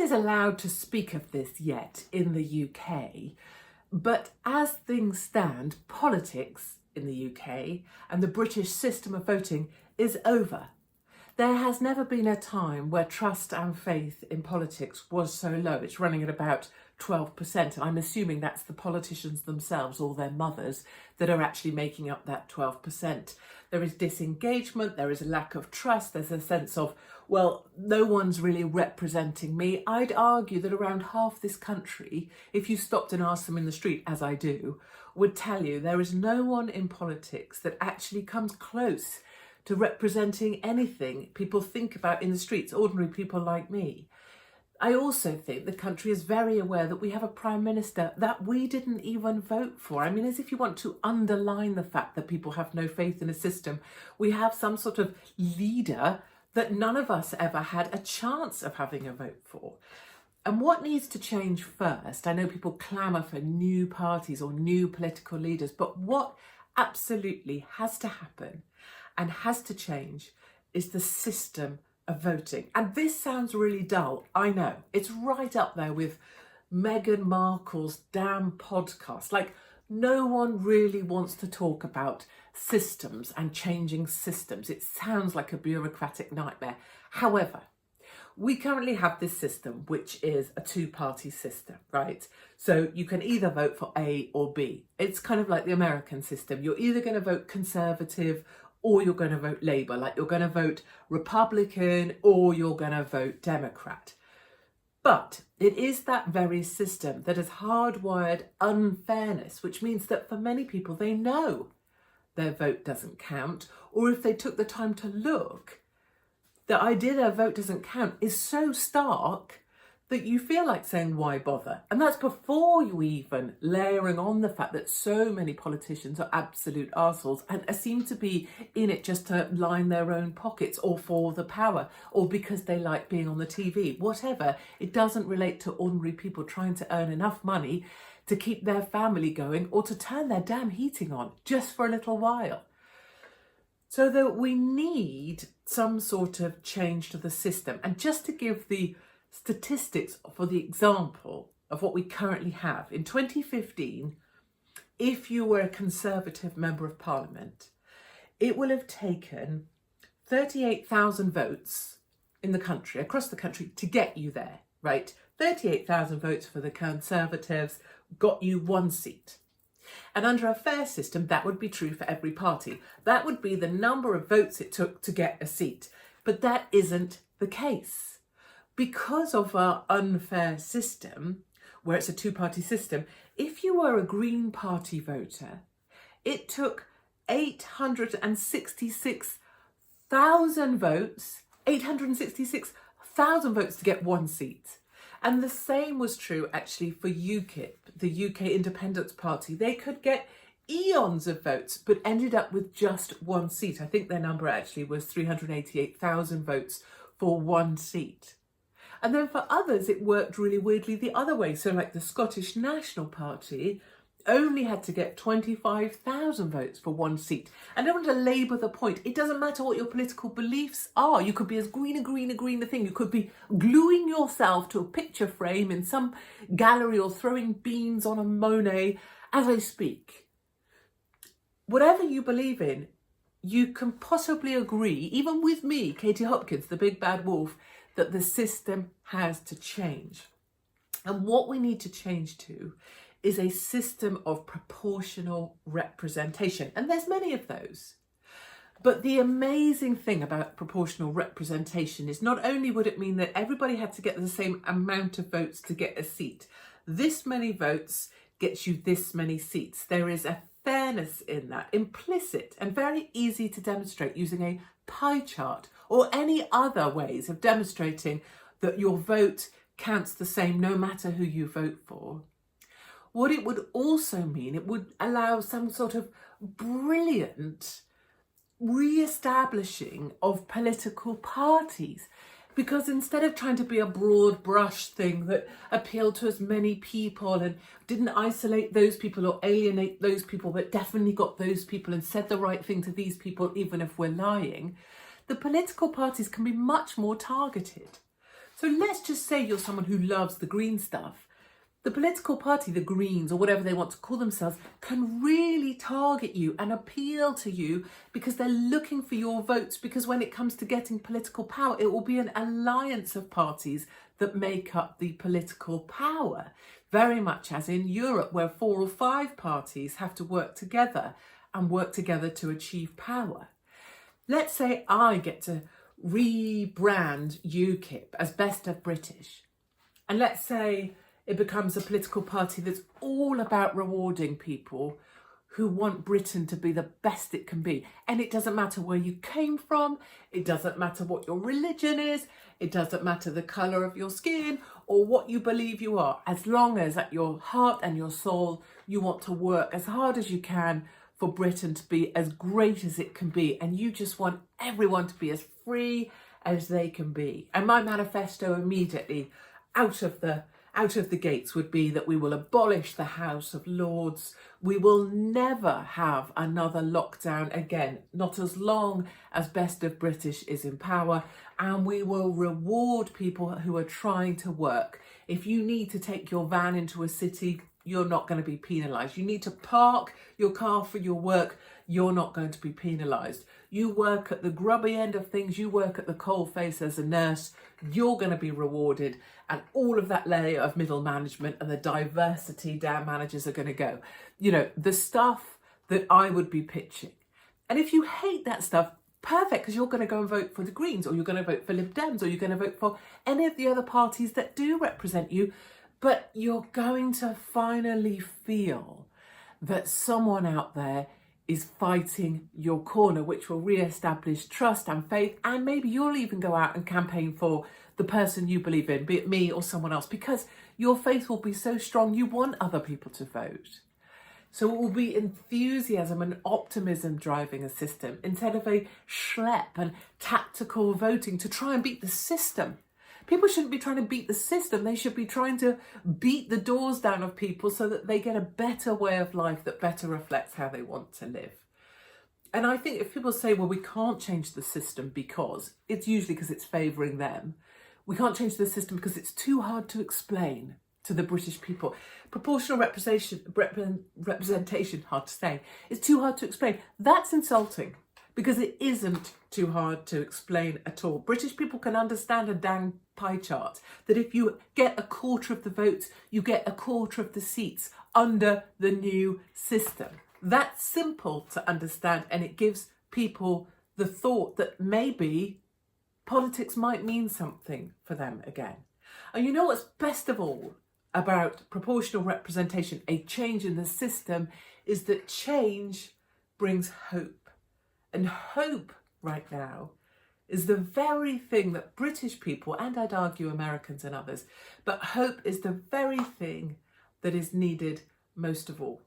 is allowed to speak of this yet in the UK, but as things stand, politics in the UK and the British system of voting is over. There has never been a time where trust and faith in politics was so low. It's running at about 12%. And I'm assuming that's the politicians themselves or their mothers that are actually making up that 12%. There is disengagement, there is a lack of trust, there's a sense of, well, no one's really representing me. I'd argue that around half this country, if you stopped and asked them in the street, as I do, would tell you there is no one in politics that actually comes close to representing anything people think about in the streets, ordinary people like me. I also think the country is very aware that we have a Prime Minister that we didn't even vote for. I mean, as if you want to underline the fact that people have no faith in a system, we have some sort of leader that none of us ever had a chance of having a vote for. And what needs to change first? I know people clamour for new parties or new political leaders, but what absolutely has to happen and has to change is the system of voting. And this sounds really dull, I know. It's right up there with Meghan Markle's damn podcast. Like, no one really wants to talk about systems and changing systems. It sounds like a bureaucratic nightmare. However, we currently have this system, which is a two-party system, right? So you can either vote for A or B. It's kind of like the American system. You're either going to vote Conservative or you're going to vote Labour, like you're going to vote Republican or you're going to vote Democrat. But it is that very system that has hardwired unfairness, which means that for many people, they know their vote doesn't count, or if they took the time to look, the idea their vote doesn't count is so stark that you feel like saying, why bother? And that's before you even layering on the fact that so many politicians are absolute arseholes and seem to be in it just to line their own pockets or for the power or because they like being on the TV, whatever. It doesn't relate to ordinary people trying to earn enough money to keep their family going or to turn their damn heating on just for a little while. So that we need some sort of change to the system. And just to give the statistics for the example of what we currently have. In 2015, if you were a Conservative Member of Parliament, it will have taken 38,000 votes in the country, across the country, to get you there, right? 38,000 votes for the Conservatives got you one seat. And under a fair system, that would be true for every party. That would be the number of votes it took to get a seat. But that isn't the case. Because of our unfair system, where it's a two-party system, if you were a Green Party voter, it took 866,000 votes to get one seat. And the same was true actually for UKIP, the UK Independence Party. They could get eons of votes, but ended up with just one seat. I think their number actually was 388,000 votes for one seat. And then for others, it worked really weirdly the other way. So like the Scottish National Party only had to get 25,000 votes for one seat. And I don't want to labour the point. It doesn't matter what your political beliefs are. You could be as green a thing. You could be gluing yourself to a picture frame in some gallery or throwing beans on a Monet as I speak. Whatever you believe in, you can possibly agree, even with me, Katie Hopkins, the big bad wolf, that the system has to change. And what we need to change to is a system of proportional representation. And there's many of those. But the amazing thing about proportional representation is not only would it mean that everybody had to get the same amount of votes to get a seat, this many votes gets you this many seats. There is a fairness in that, implicit and very easy to demonstrate using a pie chart or any other ways of demonstrating that your vote counts the same no matter who you vote for. What it would also mean, it would allow some sort of brilliant re-establishing of political parties. Because instead of trying to be a broad brush thing that appealed to as many people and didn't isolate those people or alienate those people, but definitely got those people and said the right thing to these people, even if we're lying, the political parties can be much more targeted. So let's just say you're someone who loves the green stuff. The political party, the Greens, or whatever they want to call themselves, can really target you and appeal to you because they're looking for your votes. Because when it comes to getting political power, it will be an alliance of parties that make up the political power. Very much as in Europe, where 4 or 5 parties have to work together and work together to achieve power. Let's say I get to rebrand UKIP as Best of British. And let's say it becomes a political party that's all about rewarding people who want Britain to be the best it can be. And it doesn't matter where you came from, it doesn't matter what your religion is, it doesn't matter the colour of your skin or what you believe you are, as long as at your heart and your soul you want to work as hard as you can for Britain to be as great as it can be, and you just want everyone to be as free as they can be. And my manifesto immediately out of the gates would be that we will abolish the House of Lords. We will never have another lockdown again, not as long as Best of British is in power, and we will reward people who are trying to work. If you need to take your van into a city, you're not going to be penalised. You need to park your car for your work, you're not going to be penalised. You work at the grubby end of things, you work at the coalface as a nurse, you're going to be rewarded, and all of that layer of middle management and the diversity down managers are going to go. You know, the stuff that I would be pitching. And if you hate that stuff, perfect, because you're going to go and vote for the Greens, or you're going to vote for Lib Dems, or you're going to vote for any of the other parties that do represent you. But you're going to finally feel that someone out there is fighting your corner, which will re-establish trust and faith. And maybe you'll even go out and campaign for the person you believe in, be it me or someone else, because your faith will be so strong you want other people to vote. So it will be enthusiasm and optimism driving a system instead of a schlep and tactical voting to try and beat the system. People shouldn't be trying to beat the system. They should be trying to beat the doors down of people so that they get a better way of life that better reflects how they want to live. And I think if people say, well, we can't change the system because, it's usually because it's favouring them. We can't change the system because it's too hard to explain to the British people. Proportional representation, hard to say, is too hard to explain. That's insulting. Because it isn't too hard to explain at all. British people can understand a dang pie chart, that if you get a quarter of the votes, you get a quarter of the seats under the new system. That's simple to understand, and it gives people the thought that maybe politics might mean something for them again. And you know what's best of all about proportional representation, a change in the system, is that change brings hope. And hope right now is the very thing that British people, and I'd argue Americans and others, but hope is the very thing that is needed most of all.